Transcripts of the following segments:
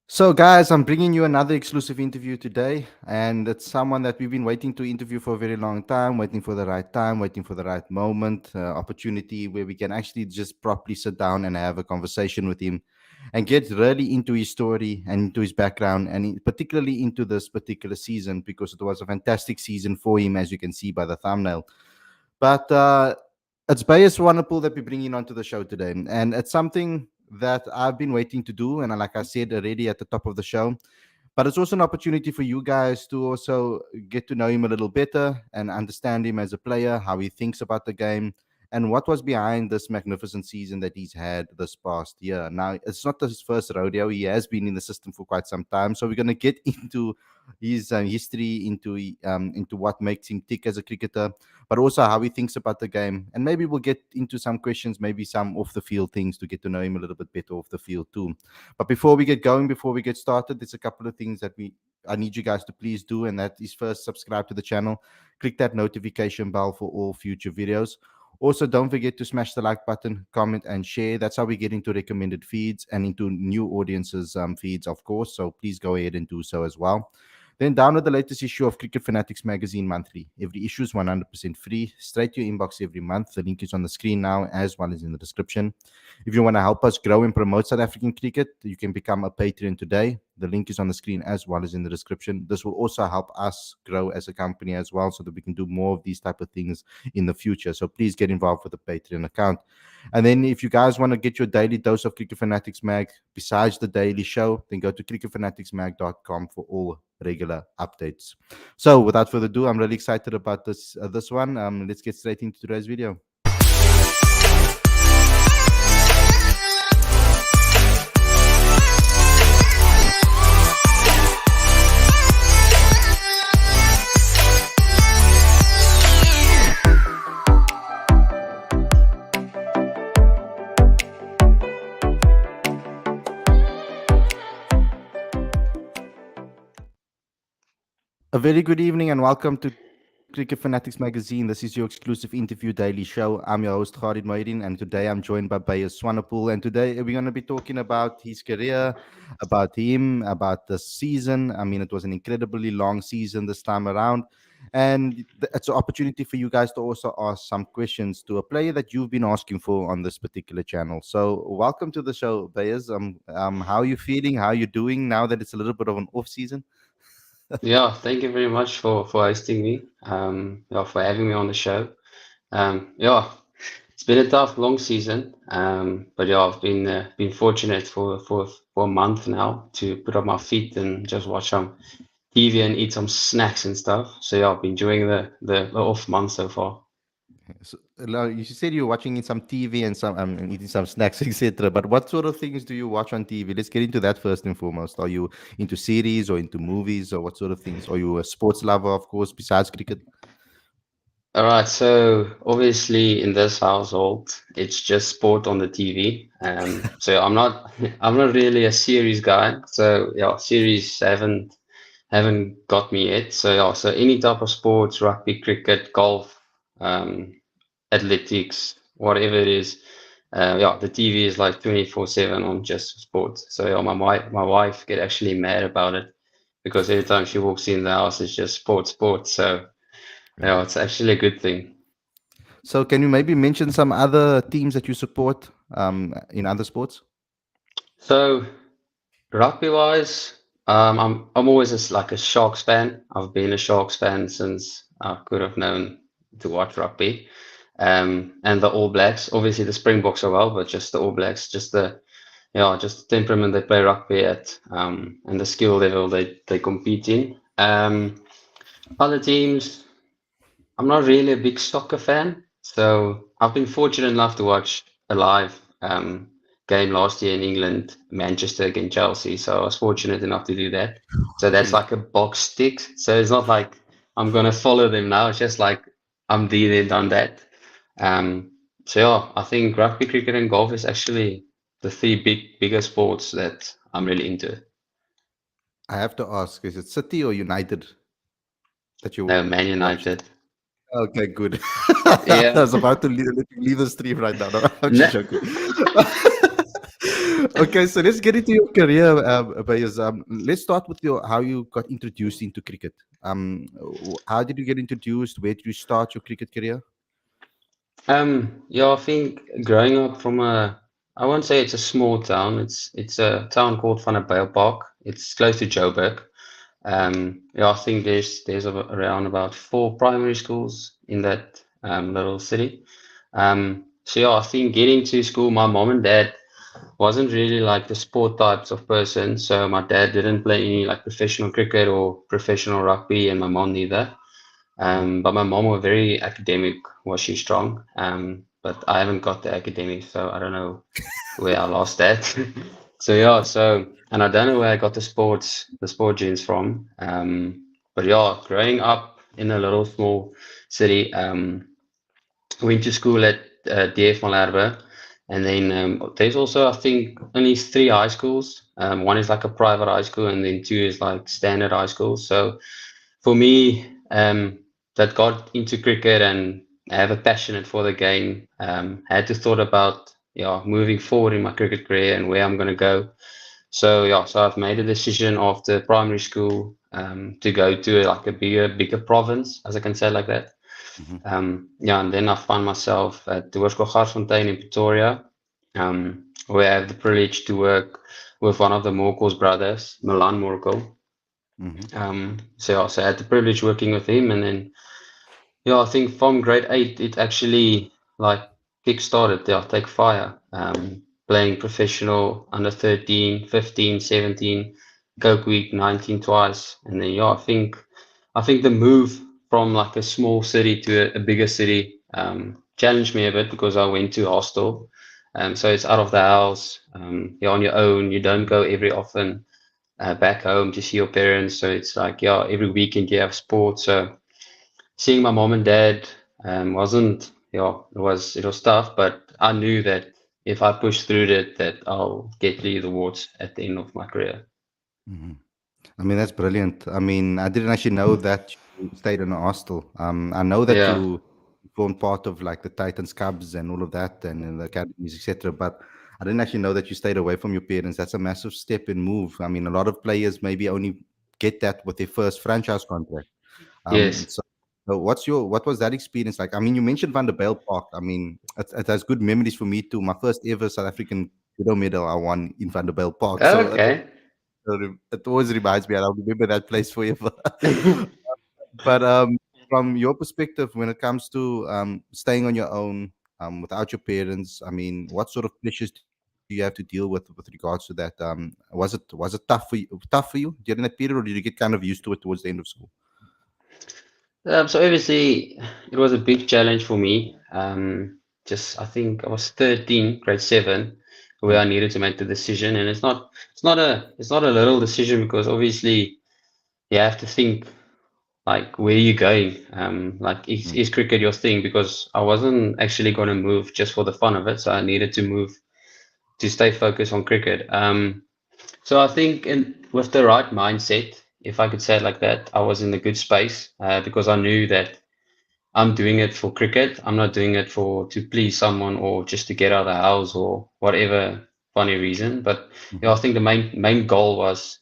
So, guys, I'm bringing you another exclusive interview today, and it's someone that we've been waiting to interview for a very long time, waiting for the right moment, opportunity where we can actually just properly sit down and have a conversation with him and get really into his story and into his background, and particularly into this particular season because it was a fantastic season for him, as you can see by the thumbnail. But it's Beyers Swanepoel that we're bringing onto the show today. And it's something that I've been waiting to do. And like I said already at the top of the show, but it's also an opportunity for you guys to also get to know him a little better and understand him as a player, how he thinks about the game, and what was behind this magnificent season that he's had this past year. Now, it's not his first rodeo. He has been in the system for quite some time. So we're going to get into his history, into what makes him tick as a cricketer, but also how he thinks about the game. And maybe we'll get into some questions, maybe some off the field things to get to know him a little bit better off the field too. But before we get going, before we get started, there's a couple of things that I need you guys to please do, and that is first subscribe to the channel, click that notification bell for all future videos. Also, don't forget to smash the like button, comment, and share. That's how we get into recommended feeds and into new audiences' feeds, of course. So please go ahead and do so as well. Then download the latest issue of Cricket Fanatics magazine monthly. Every issue is 100% free, straight to your inbox every month. The link is on the screen now, as well as in the description. If you want to help us grow and promote South African cricket, you can become a Patron today. The link is on the screen as well as in the description. This will also help us grow as a company as well, so that we can do more of these type of things in the future. So please get involved with the Patreon account. And then if you guys want to get your daily dose of Cricket Fanatics Mag besides the daily show, then go to cricketfanaticsmag.com for all regular updates. So without further ado, I'm really excited about this one. Let's get straight into today's video. A very good evening and welcome to Cricket Fanatics Magazine. This is your exclusive interview daily show. I'm your host, Khalid Moedin, and today I'm joined by Beyers Swanepoel. And today we're going to be talking about his career, about him, about the season. I mean, it was an incredibly long season this time around. And it's an opportunity for you guys to also ask some questions to a player that you've been asking for on this particular channel. So welcome to the show, Beyers. How are you feeling? How are you doing now that it's a little bit of an off season? Yeah, thank you very much for hosting me. Yeah, for having me on the show. Yeah, it's been a tough, long season. But yeah, I've been fortunate for a month now to put up my feet and just watch some TV and eat some snacks and stuff. So yeah, I've been enjoying the off month so far. So, now, you said you're watching in some TV and some and eating some snacks, etc. But what sort of things do you watch on TV? Let's get into that first and foremost. Are you into series or into movies or what sort of things? Are you a sports lover, of course, besides cricket? All right, so obviously in this household, it's just sport on the TV. So I'm not I'm not really a series guy. So yeah, series haven't got me yet. So yeah, so any type of sports, rugby, cricket, golf, um, athletics, whatever it is. Yeah, the TV is like 24/7 on just sports. So yeah, my wife get actually mad about it because every time she walks in the house, it's just sports. So Yeah. yeah, it's actually a good thing. So can you maybe mention some other teams that you support in other sports? So rugby wise, I'm always just like a Sharks fan. I've been a Sharks fan since I could have known to watch rugby. And the All Blacks, obviously the Springboks are well, but just the All Blacks, just the temperament they play rugby at, and the skill level they compete in. Other teams, I'm not really a big soccer fan, so I've been fortunate enough to watch a live game last year in England, Manchester against Chelsea. So I was fortunate enough to do that. So that's like a box tick. So it's not like I'm gonna follow them now. It's just like I'm there, done that. So yeah, I think rugby, cricket, and golf is actually the three bigger sports that I'm really into. I have to ask, is it City or United that you No, Man watch? United. Okay, good. I Yeah. was about to leave the stream right now. No, I'm just No, joking. Okay, so let's get into your career, Bayers. Let's start with your how you got introduced into cricket. How did you get introduced? Where did you start your cricket career? Yeah, I think growing up from I won't say it's a small town. It's a town called Vanderbijlpark. It's close to Joburg. Yeah, I think around about 4 primary schools in that little city. So yeah, I think getting to school, my mom and dad wasn't really like the sport types of person. So my dad didn't play any like professional cricket or professional rugby, and my mom neither. Mhm, But my mom was very academic, was she strong? But I haven't got the academic, so I don't know where I lost that. So yeah, and I don't know where I got the sport genes from. But yeah, growing up in a little small city, went to school at DF Malherbe, and then there's also I think only 3 high schools. One is like a private high school, and then two is like standard high school. So for me, that got into cricket and I have a passion for the game. Had to thought about moving forward in my cricket career and where I'm going to go. So yeah, so I've made a decision after primary school to go to like a bigger province, as I can say like that. mhm, Yeah, and then I found myself at the Hoërskool Garsfontein in Pretoria, where I have the privilege to work with one of the Morkel's brothers, Milan Morkel. mhm, So I had the privilege working with him, and then yeah, I think from grade 8 it actually like kick-started. Yeah, take fire. Playing professional under 13, 15, 17, Coke Week 19 twice, and then yeah, I think the move from like a small city to a bigger city challenged me a bit because I went to hostel. So it's out of the house. You're on your own. You don't go every often back home to see your parents. So it's like, yeah, every weekend you have sports. So seeing my mom and dad wasn't, it was tough, but I knew that if I push through that I'll get the awards at the end of my career. mhm. I mean, that's brilliant. I mean, I didn't actually know that you stayed in a hostel. I know that Yeah. you formed part of like the Titans Cubs and all of that and in the academies, etc. But I didn't actually know that you stayed away from your parents. That's a massive step and move. I mean, a lot of players maybe only get that with their first franchise contract. Yes. So what was that experience like? I mean, you mentioned Van der Bijl Park. I mean, it has good memories for me too. My first ever South African judo medal I won in Van der Bijl Park. So Okay. it always reminds me, and I'll remember that place forever. But from your perspective, when it comes to staying on your own without your parents, I mean, what sort of pressures do you have to deal with regards to that? Was it tough for you during that period, or did you get kind of used to it towards the end of school? So obviously it was a big challenge for me. Just I think I was 13, grade 7, where I Mm, needed to make the decision, and it's not a little decision because obviously you have to think like where are you going? Like is, mm, is cricket your thing? Because I wasn't actually going to move just for the fun of it, so I needed to move to stay focused on cricket. So I think with the right mindset, if I could say it like that, I was in a good space because I knew that I'm doing it for cricket. I'm not doing it for to please someone or just to get out of the house or whatever funny reason. But I mhm, think the main goal was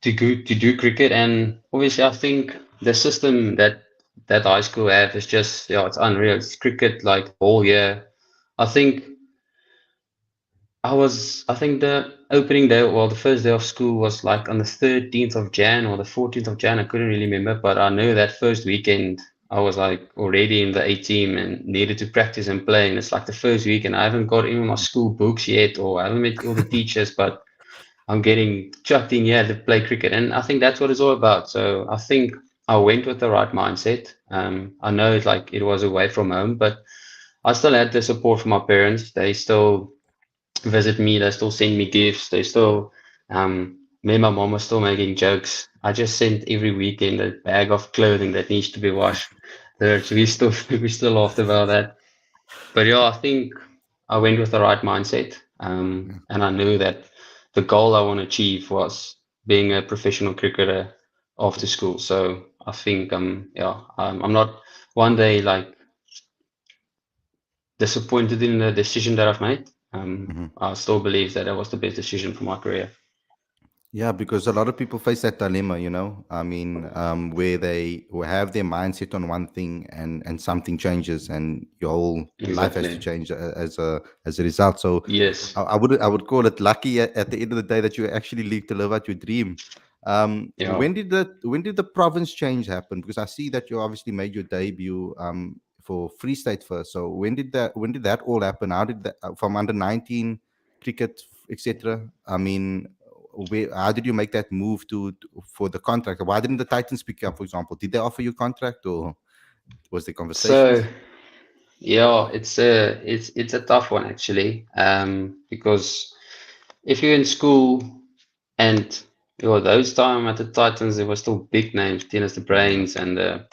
to do cricket, and obviously I think the system that high school have is just it's unreal. It's cricket like all year. I think I think the opening day, well, the first day of school was like on the 13th of Jan or the 14th of Jan. I couldn't really remember, but I know that first weekend I was like already in the A team and needed to practice and play. And it's like the first week, and I haven't got any of my school books yet, or I haven't met all the teachers, but I'm getting chucked in here to play cricket, and I think that's what it's all about. So I think I went with the right mindset. I know it was away from home, but I still had the support from my parents. They still visit me. They still send me gifts. Me and my mom are still making jokes. I just sent every weekend a bag of clothing that needs to be washed. We still we still laughed about that. But yeah, I think I went with the right mindset, yeah, and I knew that the goal I want to achieve was being a professional cricketer after school. So I think I'm not one day like disappointed in the decision that I've made. Mhm. I still believe that that was the best decision for my career. Yeah, because a lot of people face that dilemma, I mean, where they will have their mindset on one thing, and something changes, and your whole life has to Exactly. change as a result. So Yes. I would call it lucky at the end of the day that you actually live to live out your dream. Yeah. When did the province change happen? Because I see that you obviously made your debut for Free State first. So when did that all happen? How did that from under 19 cricket, etc.? I mean, how did you make that move for the contract? Why didn't the Titans pick you up, for example? Did they offer you a contract, or was there So conversations? yeah, it's a tough one actually. Because if you're in school and those time at the Titans, there were still big names, Dennis the Yeah. Brains and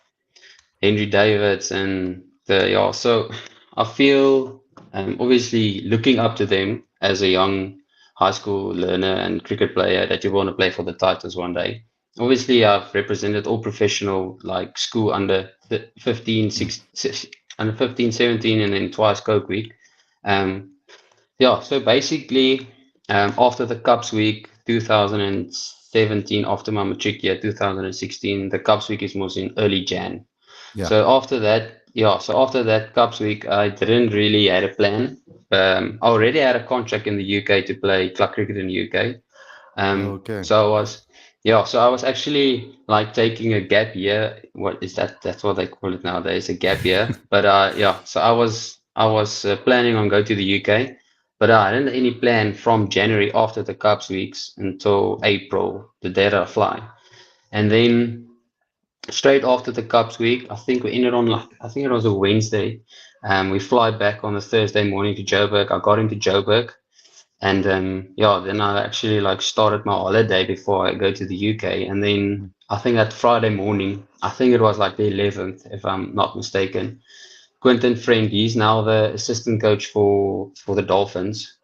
Henry Davids and so I feel obviously looking up to them as a young high school learner and cricket player that you want to play for the Titans one day. Obviously, I've represented all professional like school under the 15, Mm. 16, under 15, 17, and then twice Coke Week. Um, so basically, after the Cups Week 2017, after my matric year 2016, the Cups Week is most in early Jan. Yeah. So after that Cups week, I didn't really had a plan. I already had a contract in the UK to play club cricket in the UK. Okay. So I was actually like taking a gap year. What is that? That's what they call it nowadays, a gap year. But so I was planning on going to the UK, but I didn't have any plan from January after the Cups weeks until April, the day that I fly, and then straight after the Cups week. I think we ended on like I think it was a Wednesday. We fly back on a Thursday morning to Joburg. I got into Joburg, and then I actually like started my holiday before I go to the UK. And then Mhm. I think that Friday morning, I think it was like the 11th, if I'm not mistaken. Quentin Friend, he's now the assistant coach for the Dolphins.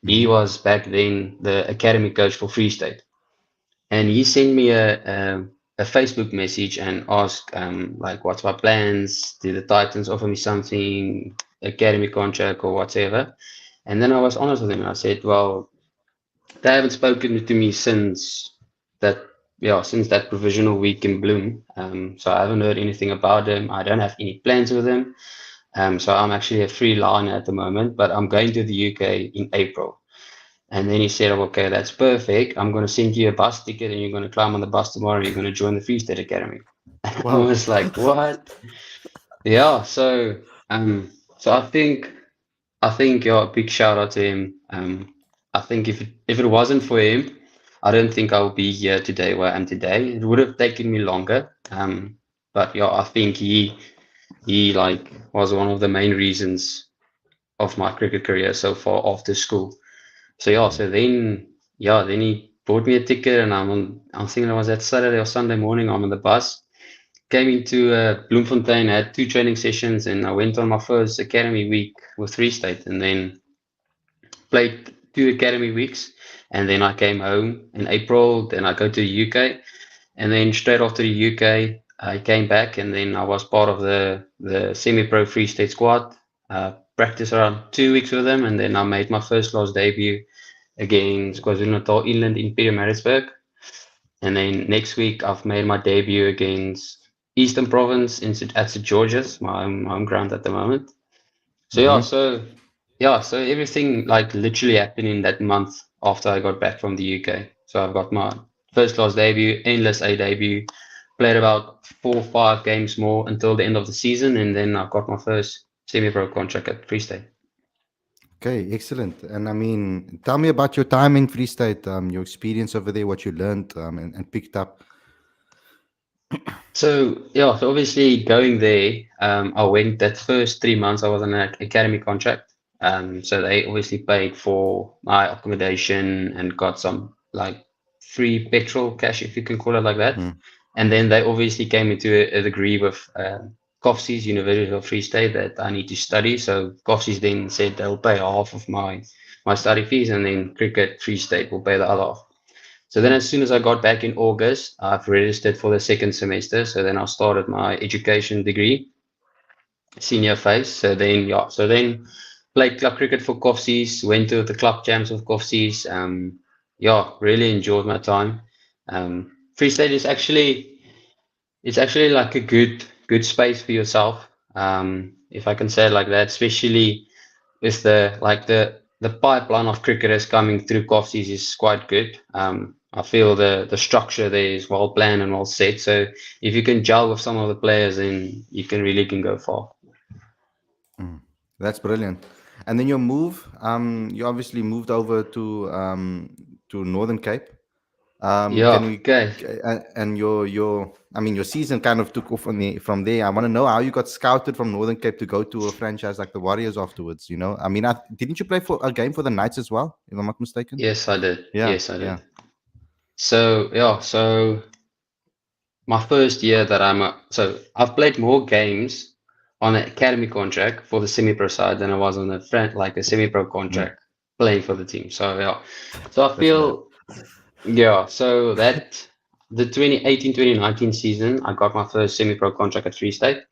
He Mhm. was back then the academy coach for Free State, and he sent me a Facebook message and asked like what's my plans? Did the Titans offer me something, academy contract or whatever? And then I was honest with him and I said, well, they haven't spoken to me that since that provisional week in Bloom. So I haven't heard anything about them. I don't have any plans with them. So I'm actually a free liner at the moment, but I'm going to the UK in April. And then he said, okay, that's perfect. I'm going to send you a bus ticket and you're going to climb on the bus tomorrow. You're going to join the Free State Academy. I Wow. was like, what? Yeah. So I think, yeah, a big shout out to him. I think if it wasn't for him, I don't think I would be here today where I am today. It would have taken me longer. But yeah, I think he like was one of the main reasons of my cricket career so far after school. So yeah, Mm. then he bought me a ticket, and I'm thinking it was that Saturday or Sunday morning. I'm on the bus, came into Bloemfontein, had two training sessions, and I went on my first academy week with Free State, and then played two academy weeks, and then I came home in April. Then I go to the UK, and then straight after the UK, I came back, and then I was part of the semi-pro Free State squad. Practiced around 2 weeks with them, and then I made my first class debut against KwaZulu-Natal Inland in Pietermaritzburg. And then next week, I've made my debut against Eastern Province at St. George's, my home ground at the moment. So yeah, Mhm. so everything like literally happened in that month after I got back from the UK. So I've got my first class debut, endless A debut, played about 4 or 5 games more until the end of the season, and then I got my first semi-pro contract at Free State. Okay, excellent. And I mean, tell me about your time in Free State, your experience over there, what you learned, and picked up. So obviously going there, I went that first 3 months I was on an academy contract. So they obviously paid for my accommodation and got some like free petrol cash, if you can call it like that. Mm. And then they obviously came into a degree with COFSI's University of Free State that I need to study. So COFSI's then said they'll pay half of my study fees, and then Cricket Free State will pay the other half. So then as soon as I got back in August, I've registered for the second semester. So then I started my education degree, senior phase. So then played club cricket for Coffees, went to the club jams with Coffees. Yeah, really enjoyed my time. Free State is actually it's actually like a good space for yourself. If I can say it like that, especially with the pipeline of cricketers coming through Coffees is quite good. I feel the structure there is well planned and well set. So if you can gel with some of the players, then you can really can go far. Mm. That's brilliant. And then your move, you obviously moved over to Northern Cape. Can Yeah, we okay. and I mean your season kind of took off from there. I want to know how you got scouted from Northern Cape to go to a franchise like the Warriors afterwards. I mean, didn't you play for a game for the Knights as well, if I'm not mistaken? Yes, I did. Yeah, Yes, I yeah. did. So yeah, so my first year that so I've played more games on an academy contract for the semi-pro side than I was on a friend like a semi-pro Mm, contract playing for the team. So yeah, so I that's bad. feel yeah, so that the 2018-2019 season, I got my first semi-pro contract at Free State,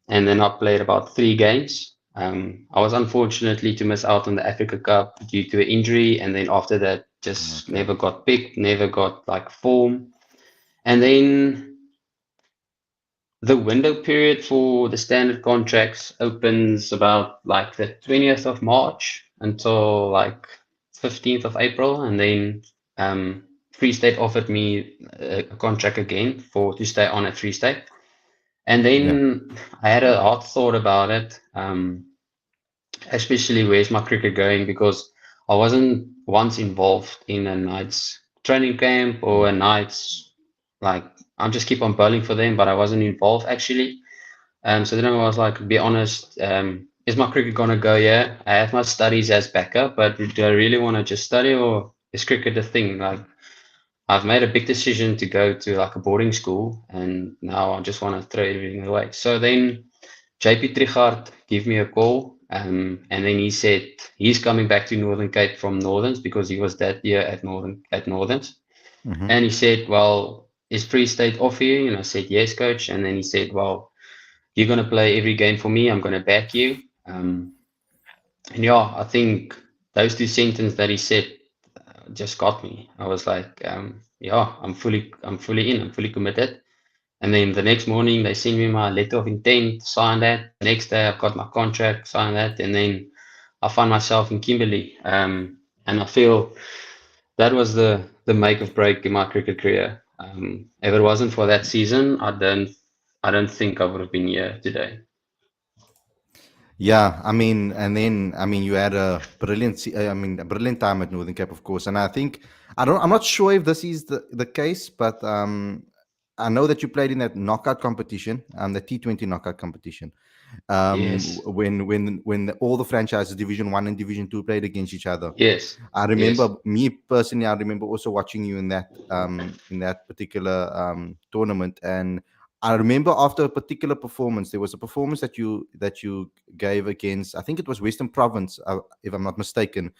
and then I played about 3 games. I was unfortunately to miss out on the Africa Cup due to an injury, and then after that, just Okay. never got picked, never got like form. And then the window period for the standard contracts opens about like the 20th of March until like 15th of April, and then Free State offered me a contract again for to stay on at Free State. And Yeah. then I had a hard thought about it, especially where's my cricket going because I wasn't once involved in a night's training camp or Mm, a night's like I just keep on bowling for them, but I wasn't involved actually. So then I was like, to be honest, is my cricket gonna go? Yeah, I have my studies as backup, but do I really want to just study or is cricket a thing? Like I've made a big decision to go to like a boarding school, and now I just want to throw everything away. So then JP Trichardt gave me a call, and then he said he's coming back to Northern Cape from Northerns because he was that year at Northerns, mm-hmm. and he said, "Well, is Free State off you?" And I said, "Yes, coach." And then he said, "Well, you're gonna play every game for me. I'm gonna back you." And yeah, I think those two sentences that he said just got me. I was like, yeah, I'm fully in, I'm fully committed. And then the next morning they send me my letter of intent, sign that. The next day I've got my contract, sign that, and then I find myself in Kimberley. And I feel that was the make or break in my cricket career. If it wasn't for that season, I don't think I would have been here today. Yeah, I mean, and then I mean, you had a brilliant, I mean, a brilliant time at Northern Cape, of course. And I think I'm not sure if this is the case, but I know that you played in that knockout competition, the T20 knockout competition. Yes, When all the franchises, Division One and Division Two, played against each other. yes, I yes, remember me personally. I remember also watching you in that particular tournament, and I remember after a particular performance, there was a performance that you gave against. I think it was Western Province, if I'm not mistaken,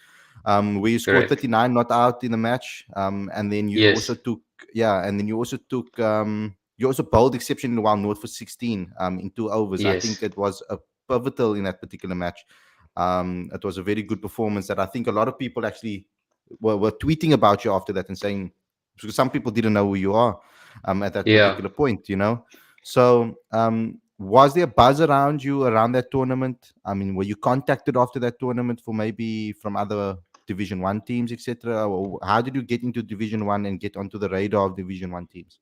where you scored correct. 39 not out in the match, and then you also Yes, took and then you also took you also bowled exceptionally well north for 16 in 2 overs. I think yes, it was a pivotal in that particular match. It was a very good performance that I think a lot of people actually were tweeting about you after that and saying, because some people didn't know who you are at that yeah. particular point. So, was there a buzz around you around that tournament? I mean, were you contacted after that tournament for maybe from other Division One teams, etc.? Or how did you get into Division One and get onto the radar of Division One teams?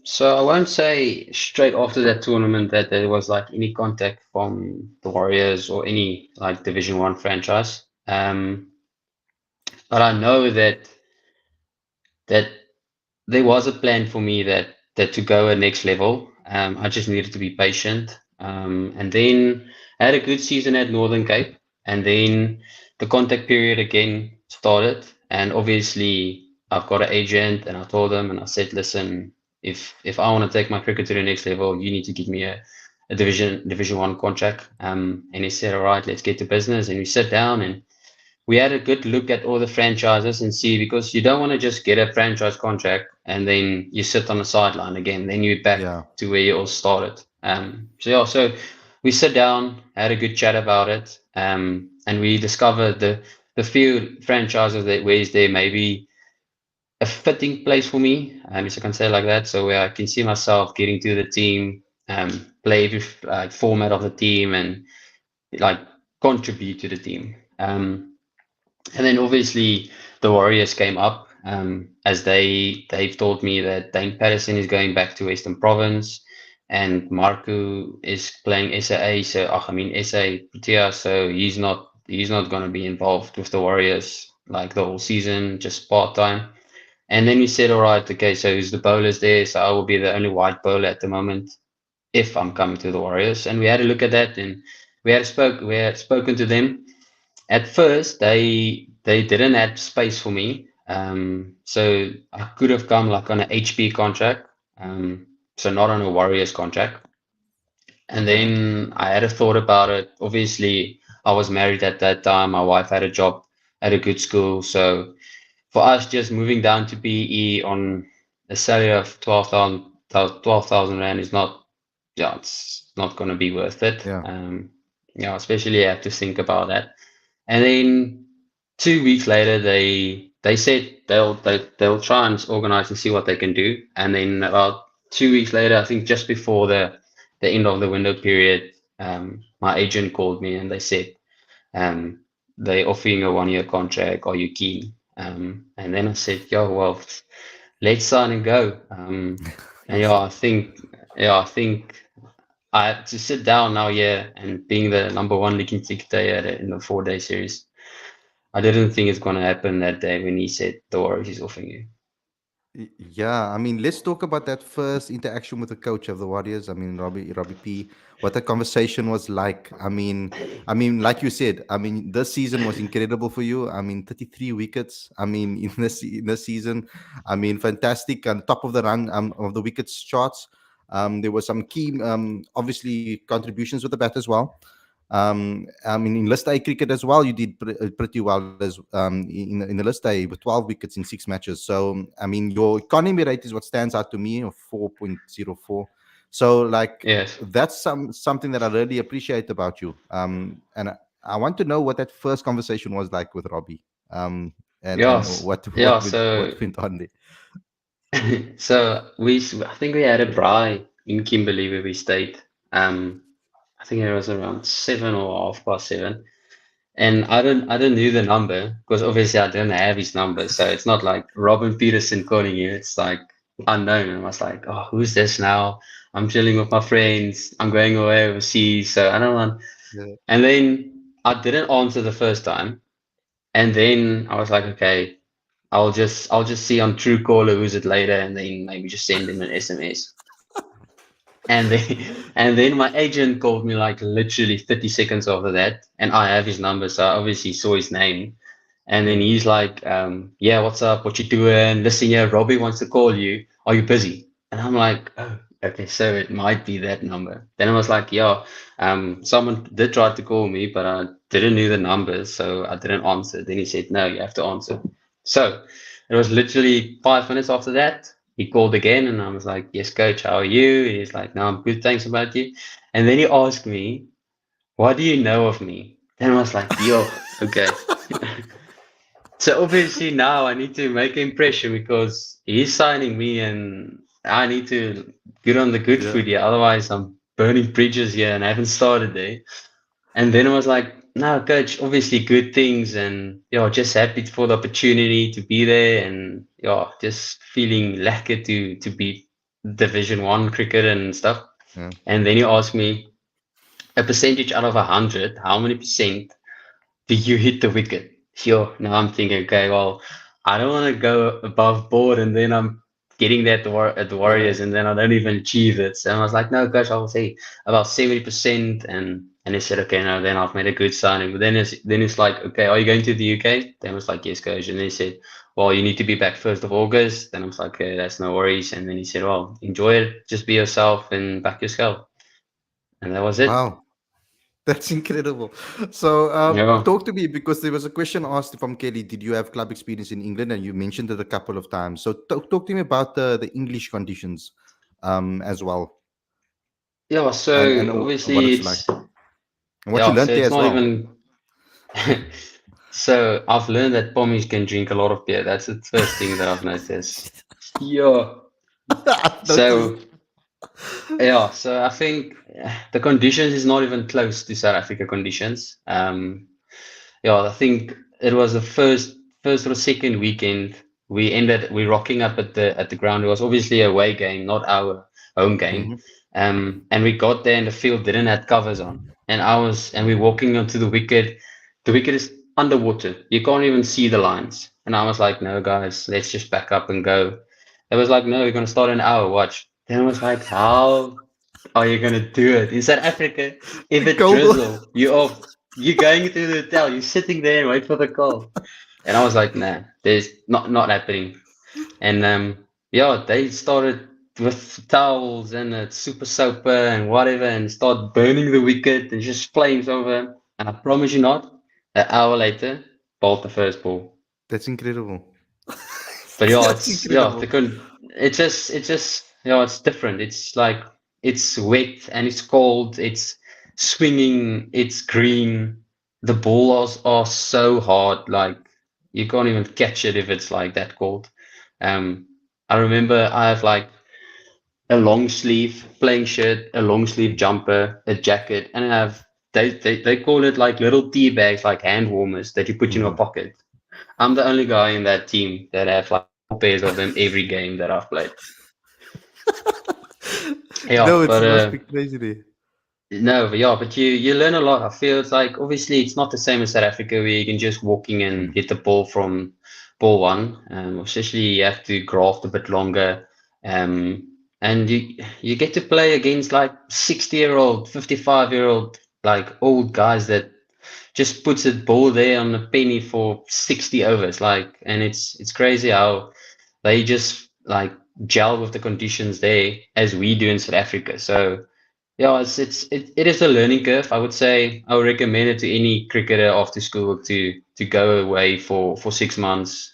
So I won't say straight after that tournament that there was like any contact from the Warriors or any like Division One franchise. But I know that there was a plan for me that to go a next level. I just needed to be patient. And then I had a good season at Northern Cape, and then the contact period again started. And obviously, I've got an agent, and I told them, and I said, listen, if I want to take my cricket to the next level, you need to give me a Division One contract. And he said, all right, let's get to business. And we sat down and we had a good look at all the franchises and see because you don't want to just get a franchise contract and then you sit on the sideline again. Then you're back Yeah. to where you all started. So yeah, so we sit down, had a good chat about it, and we discovered the few franchises that ways there may be a fitting place for me, if I can say it like that. So where I can see myself getting to the team, play every format of the team, and like contribute to the team. And then obviously the Warriors came up, as they've told me that Dane Patterson is going back to Western Province, and Marco is playing SAA. So I mean SA Protea, so he's not going to be involved with the Warriors like the whole season, just part time. And then we said, all right, okay, so who's the bowlers there? So I will be the only white bowler at the moment if I'm coming to the Warriors. And we had a look at that, and we had spoken to them. At first, they didn't have space for me, so I could have come like on an HP contract, so not on a Warriors contract. And Okay. then I had a thought about it. Obviously, I was married at that time. My wife had a job at a good school, so for us, just moving down to PE on a salary of 12,000 rand is not, yeah, it's not going to be worth it. Yeah. Yeah, especially I have to think about that. And then 2 weeks later, they said they'll try and organize and see what they can do. And then about 2 weeks later, I think just before the end of the window period, my agent called me and they said, um, they offering a 1 year contract. Are you keen? And then I said, yo, well, let's sign and go. And Yes. I think I had to sit down now, yeah, and being the number one leaking ticket in the 4 day series. I didn't think it's gonna happen that day when he said the Warriors is offering you. Yeah, I mean, let's talk about that first interaction with the coach of the Warriors. I mean, Robbie P. What the conversation was like. I mean, like you said, I mean, this season was incredible for you. I mean, 33 wickets. I mean, in this season, I mean, fantastic. On top of the run of the wickets charts. There were some key, obviously, contributions with the bat as well. I mean, in List A cricket as well, you did pretty well as in the List A with 12 wickets in 6 matches. So, I mean, your economy rate is what stands out to me of 4.04. So, like, Yes. that's something that I really appreciate about you. And I want to know what that first conversation was like with Robbie. And Yes. Yeah. what went on there. So I think we had a braai in Kimberley where we stayed. Um, I think it was around 7 or 7:30. And I didn't know the number because obviously I didn't have his number. So it's not like Robin Peterson calling you. It's like unknown. And I was like, oh, who's this now? I'm chilling with my friends. I'm going away overseas. So I don't want. Yeah. And then I didn't answer the first time. And then I was like, okay, I'll just see on Truecaller who's it later, and then maybe just send him an SMS. And then and then my agent called me like literally 30 seconds after that, and I have his number, so I obviously saw his name. And then Yeah. he's like, yeah, what's up? What you doing? Listen, yeah, Robbie wants to call you. Are you busy? And I'm like, oh, okay, so it might be that number. Then I was like, yeah, someone did try to call me, but I didn't know the number, so I didn't answer. Then he said, no, you have to answer. So it was literally 5 minutes after that. He called again, and I was like, yes, coach, how are you? He's like, no, I'm good, thanks about you. And then he asked me, what do you know of me? Then I was like, yo, okay. So obviously now I need to make an impression because he's signing me and I need to get on the good Yeah. foot here. Otherwise, I'm burning bridges here and I haven't started there. And then I was like, no, coach, obviously good things and just happy for the opportunity to be there and just feeling lucky to be Division 1 cricket and stuff. Yeah. And then he asked me a percentage out of 100, how many percent do you hit the wicket? Sure. Now I'm thinking, okay, well, I don't want to go above board and then I'm getting that at the Yeah. Warriors and then I don't even achieve it. So I was like, no, coach, I will say about 70%. And he said, okay, no, then I've made a good signing. But then it's like, okay, are you going to the UK? Then I was like, yes, coach. And then he said, well, you need to be back 1st of August. Then I was like, okay, that's no worries. And then he said, well, enjoy it, just be yourself and back your skull. And that was it. Wow. That's incredible. So, Yeah. talk to me because there was a question asked from Kelly. Did you have club experience in England? And you mentioned it a couple of times. So, talk to me about the English conditions, as well. Yeah, and so what obviously it's like and what you yeah, so learned there it's as not well. even so I've learned that Pommies can drink a lot of beer. That's the first thing that I've noticed. Yeah. I've noticed. So yeah, so I think the conditions is not even close to South Africa conditions. Yeah, I think it was the first or second weekend we rocking up at the ground. It was obviously a away game, not our home game. Hmm. And we got there and the field didn't have covers on. And we're walking onto the wicket. The wicket is underwater. You can't even see the lines. And I was like, no guys, let's just back up and go. It was like, no, we're gonna start in an hour, watch. Then I was like, how are you gonna do it? In South Africa, if it Cold. drizzle, you're going to the hotel, you're sitting there and wait for the call. And I was like, nah, there's not happening. And yeah, they started with towels and a super soaper and whatever and start burning the wicket and just flames over. And I promise you not, an hour later, bowled the first ball. That's incredible. But yeah, That's it's yeah, incredible. it just yeah, it's different. It's like it's wet and it's cold. It's swinging. It's green. The balls are so hard. Like you can't even catch it if it's like that cold. Um, I remember I have like a long sleeve playing shirt, a long sleeve jumper, a jacket, and I have they call it like little tea bags, like hand warmers that you put in your Hmm. pocket. I'm the only guy in that team that have like four pairs of them every game that I've played. No, Yeah, it but must be crazy there. no, but yeah, but you learn a lot. I feel it's like obviously it's not the same as South Africa where you can just walk in and Mm. hit the ball from ball one. Especially you have to graft a bit longer. And you get to play against like 60-year-old, 55-year-old, like old guys that just puts a ball there on a penny for 60 overs. Like, and it's crazy how they just like gel with the conditions there as we do in South Africa. So yeah, it is a learning curve. I would say I would recommend it to any cricketer after school to go away for 6 months,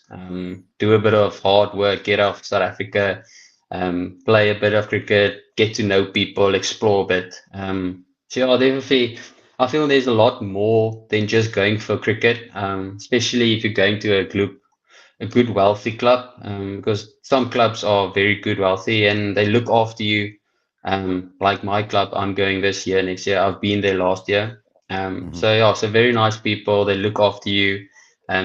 do a bit of hard work, get off South Africa, play a bit of cricket, get to know people, explore a bit. So yeah, definitely, I feel there's a lot more than just going for cricket, especially if you're going to a good wealthy club, because some clubs are very good wealthy and they look after you. Like my club, I'm going this year, next year. I've been there last year. Hmm. So yeah, so very nice people. They look after you.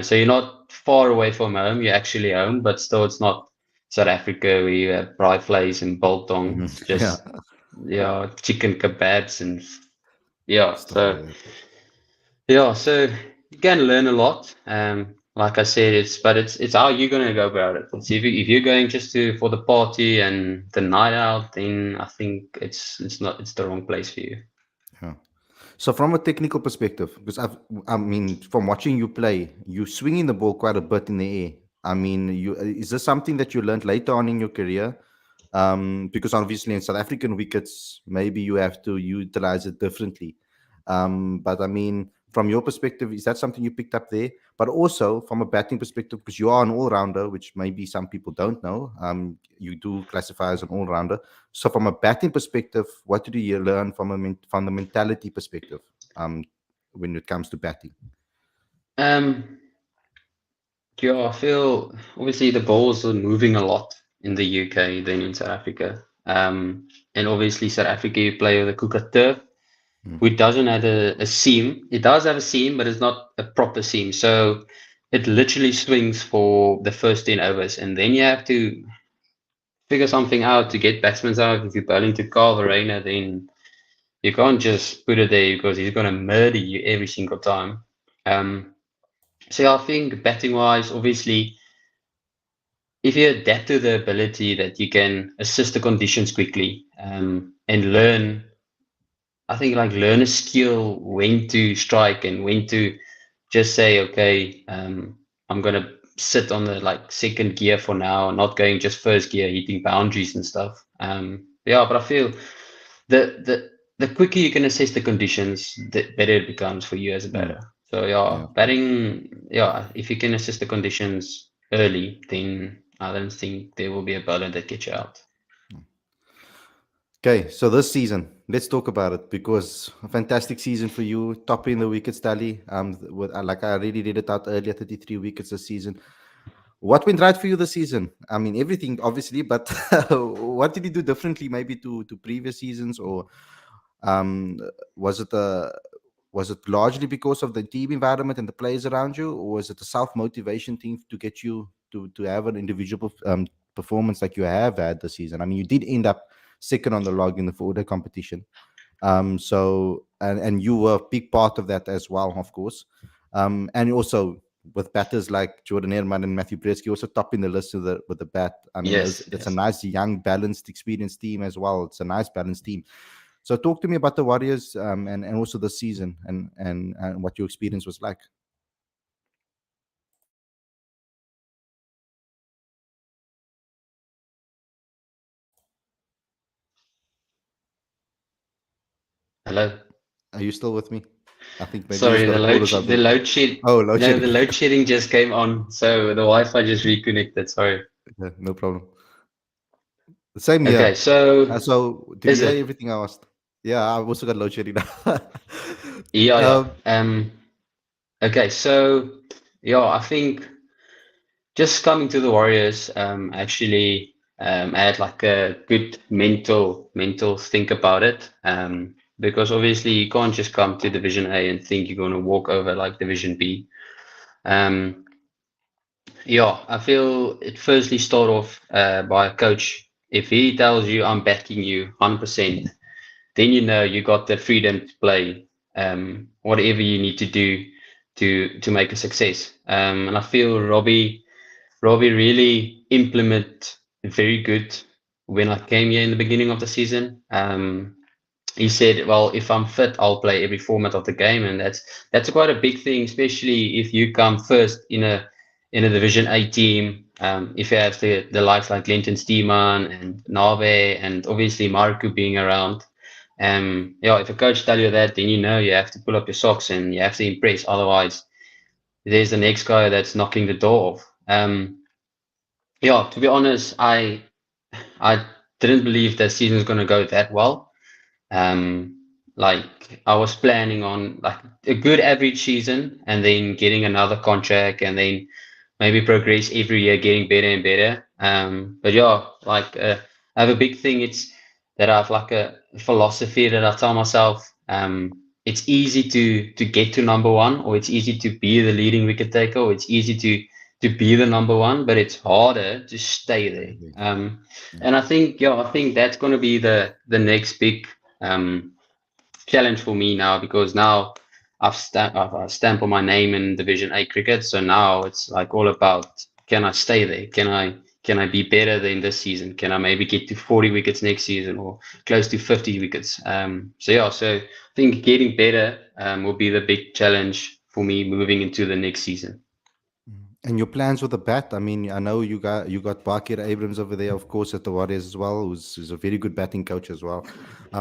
So you're not far away from home. You're actually home, but still, it's not South Africa where you have braai vleis and biltong. Hmm. It's Yeah, just yeah, chicken kebabs and yeah. stuff like So that. yeah, so you can learn a lot. Like I said, it's how you're gonna go about it. It's if you're going just to for the party and the night out, then I think it's the wrong place for you. Yeah. So from a technical perspective, because I mean, from watching you play, you swinging the ball quite a bit in the air. I mean, is this something that you learned later on in your career? Because obviously in South African wickets, maybe you have to utilize it differently. But I mean, from your perspective, is that something you picked up there? But also from a batting perspective, because you are an all-rounder, which maybe some people don't know, you do classify as an all-rounder. So from a batting perspective, what did you learn from from the mentality perspective um, when it comes to batting? Um, yeah, I feel obviously the balls are moving a lot in the UK than in South Africa. And obviously South Africa you play with a Kuka turf, Mm. which doesn't have a seam. It does have a seam, but it's not a proper seam. So it literally swings for the first 10 overs, and then you have to figure something out to get batsmen out. If you're bowling to Carl Verreynne, then you can't just put it there because he's going to murder you every single time. Um, so yeah, I think batting wise, obviously, if you adapt to the ability that you can assist the conditions quickly and learn, I think like learn a skill when to strike and when to just say, okay, I'm gonna sit on the like second gear for now, not going just first gear, hitting boundaries and stuff. Yeah, but I feel the the the quicker you can assess the conditions, the better it becomes for you as a Mm. batter. So yeah, Yeah. batting, yeah, if you can assess the conditions early, then I don't think there will be a bowler that gets you out. Okay, so this season, let's talk about it because a fantastic season for you, topping the wickets tally. With like I already read it out earlier, 33 wickets this season. What went right for you this season? I mean, everything obviously, but what did you do differently, maybe to previous seasons, or um, was it a was it largely because of the team environment and the players around you, or was it a self motivation thing to get you to have an individual performance like you have had this season? I mean, you did end up second on the log in the four-day competition. So and you were a big part of that as well, of course. And also with batters like Jordan Ehrman and Matthew Bretsky also topping the list with the bat. I mean, Yes, that's a yes. nice, young, balanced, experienced team as well. It's a nice, balanced team. So talk to me about the Warriors and also the season and what your experience was like. Hello. Are you still with me? I think maybe you just Sorry, got a call or the something. load shed. Oh, load No, shedding. the load shedding just came on, so the Wi-Fi just reconnected. Sorry. Yeah, no problem. Same here. Okay, so So did is you hear it? everything I asked? Yeah, I've also got load shedding now. Yeah, yeah. um, Okay, so yeah, I think just coming to the Warriors, actually, I had like a good mental think about it. Because obviously you can't just come to Division A and think you're going to walk over like Division B. Um, yeah, I feel it firstly start off by a coach. If he tells you I'm backing you 100%, then you know you got the freedom to play whatever you need to do to make a success. And I feel Robbie really implement very good when I came here in the beginning of the season. He said, "Well, if I'm fit, I'll play every format of the game," and that's quite a big thing, especially if you come first in a Division A team. If you have the likes like Linton Steeman and Nave and obviously Marku being around. Yeah, if a coach tell you that, then you know you have to pull up your socks and you have to impress. Otherwise, there's the next guy that's knocking the door off. Yeah, to be honest, I didn't believe the season's going to go that well. Um, like I was planning on like a good average season and then getting another contract and then maybe progress every year, getting better and better. But yeah, like I have a big thing. It's that I've like a philosophy that I tell myself. It's easy to get to number one, or it's easy to be the leading wicket taker, or it's easy to be the number one, but it's harder to stay there. yeah. And I think yeah, I think that's going to be the next big um, challenge for me now because now I've stamped on my name in Division A cricket. So now it's like all about can I stay there? Can I be better than this season? Can I maybe get to 40 wickets next season or close to 50 wickets? So yeah, so I think getting better will be the big challenge for me moving into the next season. And your plans with the bat? I mean, I know you got Bakir Abrams over there, of course, at the Warriors as well, who's a very good batting coach as well.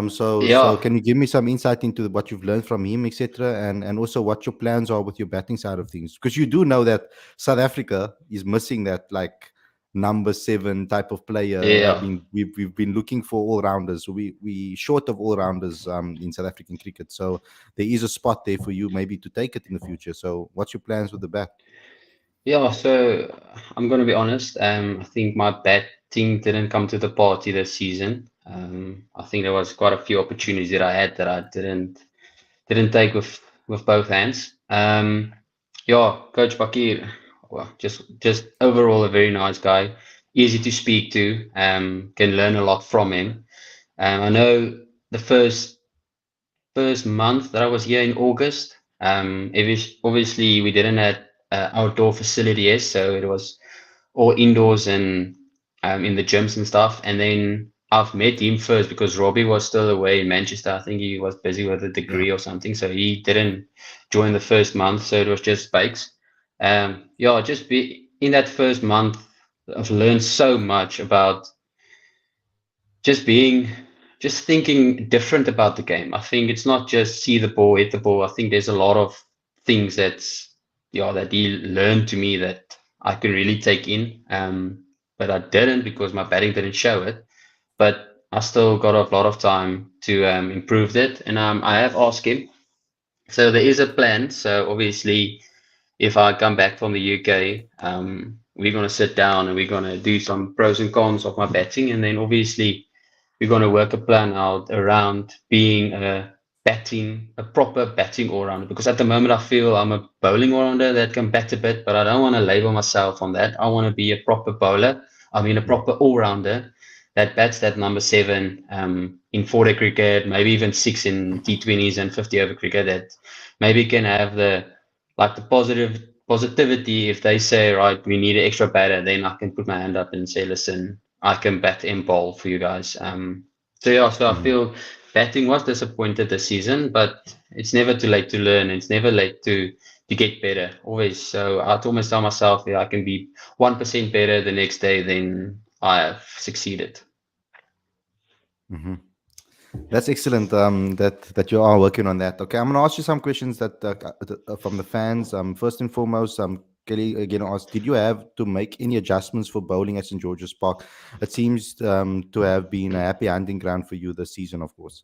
So Yeah, can you give me some insight into what you've learned from him, etc., and also what your plans are with your batting side of things? Because you do know that South Africa is missing that like number seven type of player. I yeah. mean, we've been looking for all rounders. We short of all rounders in South African cricket. So there is a spot there for you maybe to take it in the future. So what's your plans with the bat? Yeah, so I'm gonna be honest. I think my batting didn't come to the party this season. I think there was quite a few opportunities that I had that I didn't take with both hands. Yeah, Coach Bakir, well, just overall a very nice guy, easy to speak to. Can learn a lot from him. I know the first month that I was here in August. Obviously we didn't have outdoor facilities, so it was all indoors and in the gyms and stuff. And then I've met him first because Robbie was still away in Manchester. I think he was busy with a Yeah. degree or something, so he didn't join the first month. So it was just Bakes. Yeah, just be in that first month. I've learned so much about just being just thinking different about the game. I think it's not just see the ball, hit the ball. I think there's a lot of things that's yeah that he learned to me that I can really take in. But I didn't because my batting didn't show it. But I still got a lot of time to improve it, and I have asked him. So there is a plan. So obviously, if I come back from the UK, we're gonna sit down and we're gonna do some pros and cons of my batting, and then obviously we're going to work a plan out around being a proper batting all-rounder. Because at the moment, I feel I'm a bowling all-rounder that can bat a bit, but I don't want to label myself on that. I want to be a proper bowler. I mean, a proper all-rounder that bats that number seven in four-day cricket, maybe even six in T20s and 50-over cricket. That maybe can have the positivity. If they say, right, we need an extra batter, then I can put my hand up and say, listen, I can bat and ball for you guys. So yeah, so I Mhm. feel batting was disappointed this season, but it's never too late to learn. It's never late to get better. Always. So I always tell myself, yeah, I can be 1% better the next day, then I have succeeded. Mhm. That's excellent. That you are working on that. Okay, I'm going to ask you some questions that from the fans. First and foremost, Kelly again asked, did you have to make any adjustments for bowling at St George's Park? It seems to have been a happy hunting ground for you this season, of course.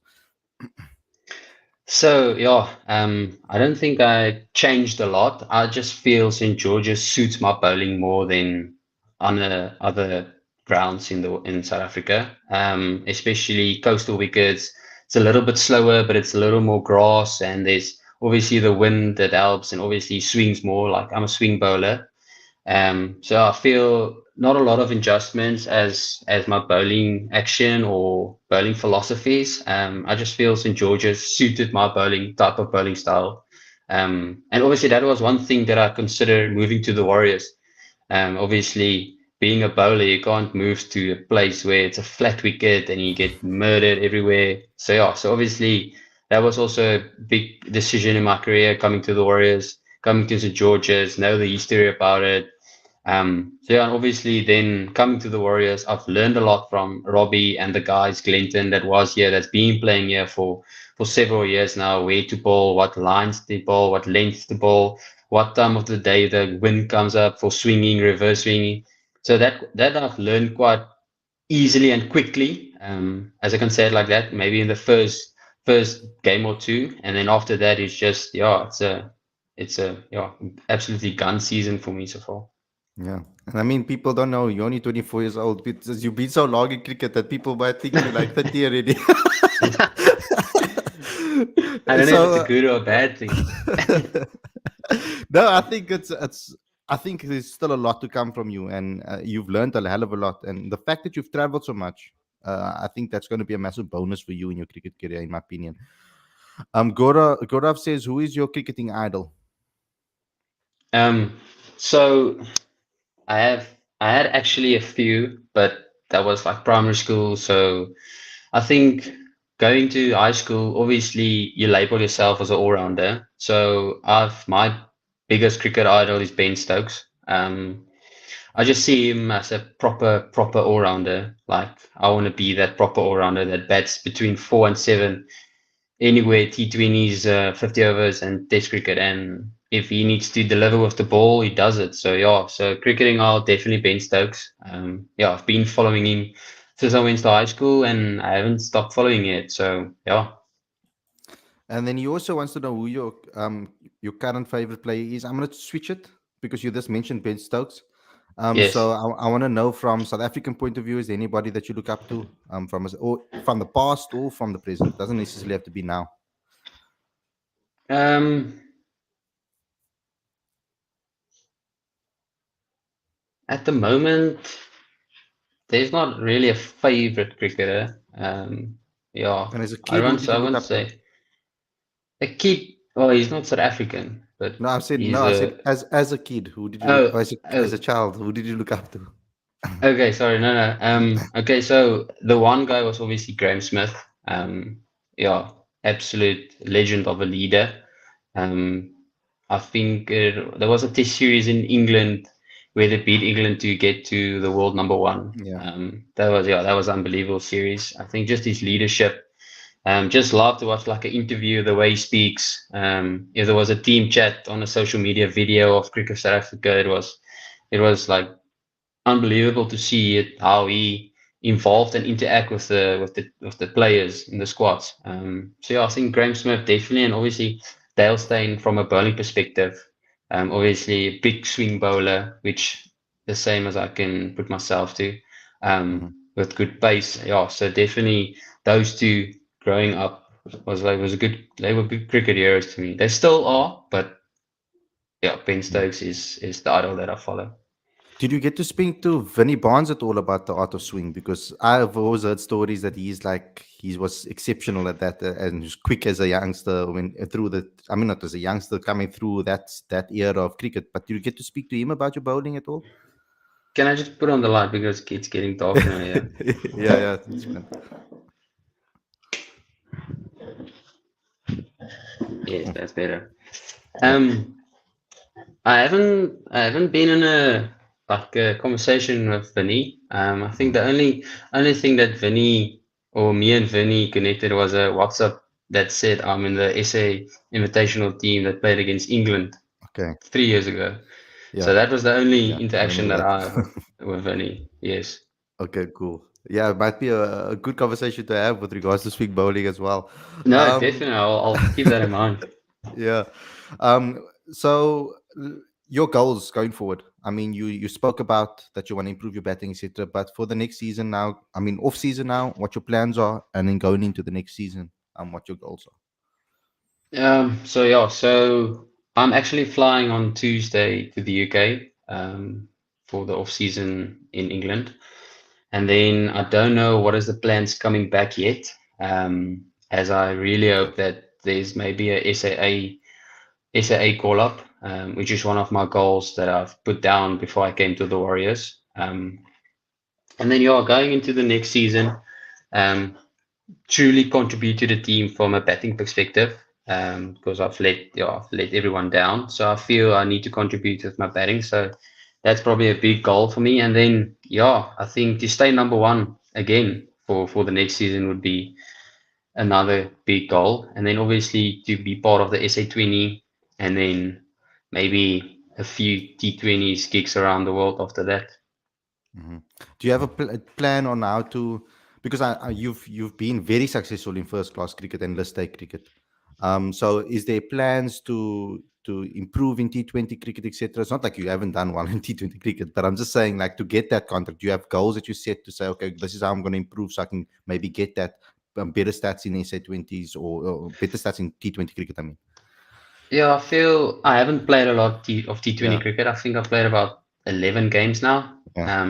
So yeah, I don't think I changed a lot. I just feel St. George's suits my bowling more than on the other grounds in South Africa. Especially coastal wickets. It's a little bit slower, but it's a little more grass, and there's obviously the wind that helps, and obviously swings more. Like I'm a swing bowler, so I feel not a lot of adjustments as my bowling action or bowling philosophies. I just feel St. George's suited my bowling type of bowling style. And obviously that was one thing that I considered moving to the Warriors. Obviously, being a bowler, you can't move to a place where it's a flat wicket and you get murdered everywhere. So yeah, so obviously that was also a big decision in my career coming to the Warriors, coming to St. George's, know the history about it. So yeah, and obviously then coming to the Warriors, I've learned a lot from Robbie and the guys, Glenton, that was here, that's been playing here for several years now, where to bowl, what lines to bowl, what length to bowl, what time of the day the wind comes up for swinging, reverse swinging. So that I've learned quite easily and quickly, as I can say it like that, maybe in the first game or two, and then after that it's just yeah, it's a yeah, absolutely gun season for me so far. Yeah. And I mean, people don't know you're only 24 years old because you've been so long in cricket that people might think you're like 30 already. I don't know if it's a so, good or a bad thing. no, I think it's. I think there's still a lot to come from you, and you've learned a hell of a lot. And the fact that you've traveled so much, I think that's going to be a massive bonus for you in your cricket career, in my opinion. Gaurav says, "Who is your cricketing idol?" Um, so I have I had actually a few, but that was like primary school. So I think going to high school, obviously you label yourself as an all-rounder. So I've my biggest cricket idol is Ben Stokes. I just see him as a proper all-rounder. Like I want to be that proper all-rounder that bats between four and seven anywhere T20s, 50 overs, and Test cricket. And if he needs to deliver with the ball, he does it. So yeah, so cricketing, I'll definitely Ben Stokes. Yeah, I've been following him since I went to high school, and I haven't stopped following it. So yeah. And then he also wants to know who your current favorite player is. I'm going to switch it because you just mentioned Ben Stokes. So Yes. I want to know from South African point of view, is there anybody that you look up to or from the past or from the present? Doesn't necessarily have to be now. Um, at the moment, there's not really a favorite cricketer. Yeah, And as a kid, who did I you look won't up to? say a kid. Oh, he's not South African, but No, I said no. he's I said a. as a kid, who did you look? Or Oh, as a oh. child, who did you look up to? Okay, sorry, no, no. Okay, so the one guy was obviously Graham Smith. Yeah, absolute legend of a leader. Um, I think there was a test series in England where they beat England to get to the world number one. Yeah. That was unbelievable series. I think just his leadership. Just love to watch like an interview, the way he speaks. If there was a team chat on a social media video of Cricket South Africa, it was like unbelievable to see it how he involved and interact with the players in the squads. So yeah, I think Graham Smith definitely, and obviously Dale Steyn from a bowling perspective. Obviously a big swing bowler, which the same as I can put myself to. Hmm. With good pace, yeah. So definitely those two growing up was a good. They were good cricket heroes to me. They still are, but yeah, Ben Stokes is the idol that I follow. Did you get to speak to Vinnie Barnes at all about the art of swing? Because I've always heard stories that he was exceptional at that and was quick as a youngster when through the. I mean, not as a youngster coming through that era of cricket. But did you get to speak to him about your bowling at all? Can I just put on the light because it's getting dark now here? Yeah, yeah, it's fine. Yes, Mm, that's better. yeah. Um, I haven't been in a conversation with Vinny. I think Mm. the only thing that Vinny or me and Vinny connected was a WhatsApp that said I'm in the SA Invitational team that played against England Okay. 3 years ago. So Yeah. that was the only Yeah. I interaction remember that that. I have with Vinny. Yes. Okay, cool. Yeah, it might be a good conversation to have with regards to swing bowling as well. No, Um, definitely. I'll keep that in mind. yeah. So your goals going forward. I mean, you spoke about that you want to improve your batting, etc. But for the next season now, I mean, off season now, what your plans are, and then going into the next season, what your goals are. So yeah, so I'm actually flying on Tuesday to the UK for the off season in England, and then I don't know what is the plans coming back yet. As I really Okay. hope that there's maybe a SAA call up, which is one of my goals that I've put down before I came to the Warriors. And then yeah, going into the next season. Um, Truly contribute to the team from a batting perspective because I've let everyone down. So I feel I need to contribute with my batting. So that's probably a big goal for me. And then yeah, I think to stay number one again for the next season would be another big goal. And then obviously to be part of the SA20 and then maybe a few T20s gigs around the world after that. Mhm. Do you have a plan on how to? Because you've been very successful in first class cricket and list A cricket. So is there plans to improve in T20 cricket, etc.? It's not like you haven't done one in T20 cricket, but I'm just saying, like, to get that contract, do you have goals that you set to say, okay, this is how I'm going to improve, so I can maybe get that better stats in SA20s or better stats in T20 cricket. I mean, Yeah, I feel I haven't played a lot of T20 yeah, cricket. I think I've played about 11 games now. yeah,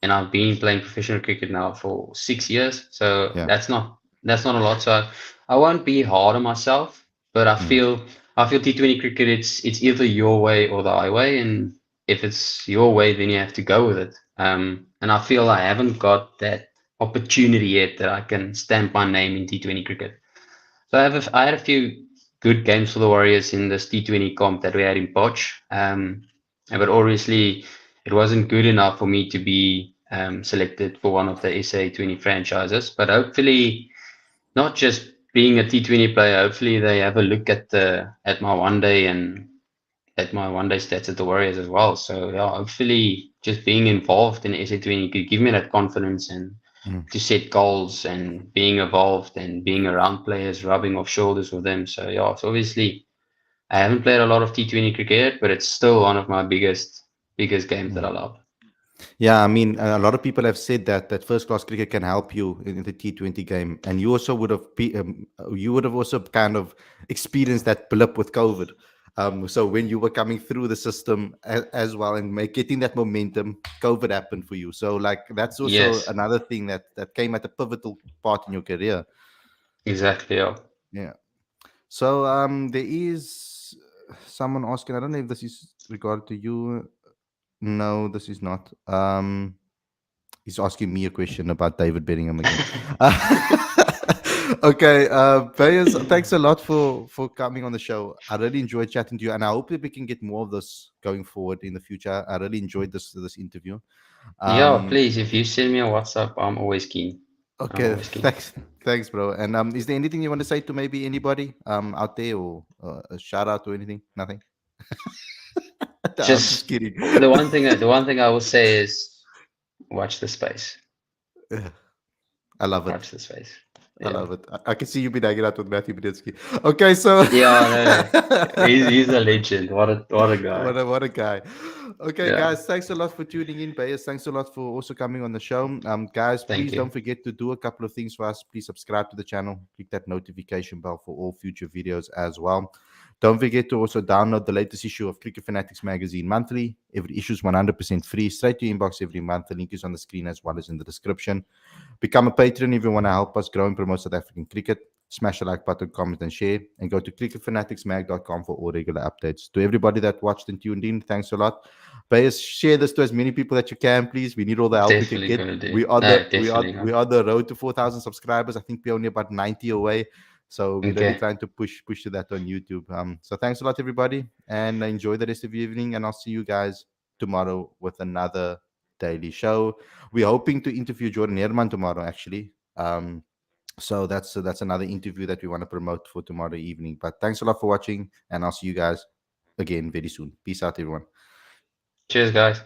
And I've been playing professional cricket now for 6 years. So yeah, that's not a lot. So I won't be hard on myself, but mm, I feel T20 cricket it's either your way or the highway. And if it's your way, then you have to go with it. And I feel I haven't got that opportunity yet that I can stamp my name in T20 cricket. So I had a few good games for the Warriors in this T20 comp that we had in Poch. But obviously it wasn't good enough for me to be selected for one of the SA20 franchises. But hopefully, not just being a T20 player, hopefully they have a look at my one day and at my one day stats at the Warriors as well. So yeah, hopefully just being involved in SA20 could give me that confidence and mm. to set goals and being involved and being around players, rubbing off shoulders with them. So yeah, so obviously I haven't played a lot of T20 cricket, but it's still one of my biggest games that Mm. I love. Yeah, I mean, a lot of people have said that first class cricket can help you in the T20 game, and you also you would have also kind of experienced that blip with COVID. So when you were coming through the system as well and getting that momentum, COVID happened for you. So like that's also Yes, another thing that came at a pivotal part in your career. exactly. Yeah. Yeah. So there is someone asking. I don't know if this is regarded to you. No, this is not. He's asking me a question about David Bellingham again. Okay, Bayers, thanks a lot for coming on the show. I really enjoyed chatting to you, and I hope that we can get more of this going forward in the future. I really enjoyed this interview. Yeah, Um, please, if you send me a WhatsApp, I'm always keen. I'm okay, always keen. thanks, bro. And is there anything you want to say to maybe anybody out there, or a shout out or anything? Nothing. I'm just Just kidding. the one thing I will say is watch the space. I love it. Watch this space. I Yeah. love it. I can see you been hanging out with Matthew Bedinsky. Okay, so Yeah, no. He's a legend. What a guy. what a guy. Okay, Yeah. guys, thanks a lot for tuning in, Bayers. Thanks a lot for also coming on the show. Guys, Thank please you. don't forget to do a couple of things for us. Please subscribe to the channel, click that notification bell for all future videos as well. Don't forget to also download the latest issue of Cricket Fanatics magazine monthly. Every issue is 100% free, straight to your inbox every month. The link is on the screen as well as in the description. Become a patron if you want to help us grow and promote South African cricket. Smash the like button, comment, and share. And go to cricketfanaticsmag.com for all regular updates. To everybody that watched and tuned in, thanks a lot. Players, share this to as many people that you can, please. We need all the help we can Definitely get. gonna do. We are No, the definitely we gonna. are the road to 4,000 subscribers. I think we're only about 90 away. So we're really Okay. trying to push to that on YouTube. So thanks a lot, everybody, and enjoy the rest of your evening. And I'll see you guys tomorrow with another daily show. We're hoping to interview Jordan Herman tomorrow, actually. So that's another interview that we want to promote for tomorrow evening. But thanks a lot for watching, and I'll see you guys again very soon. Peace out, everyone. Cheers, guys.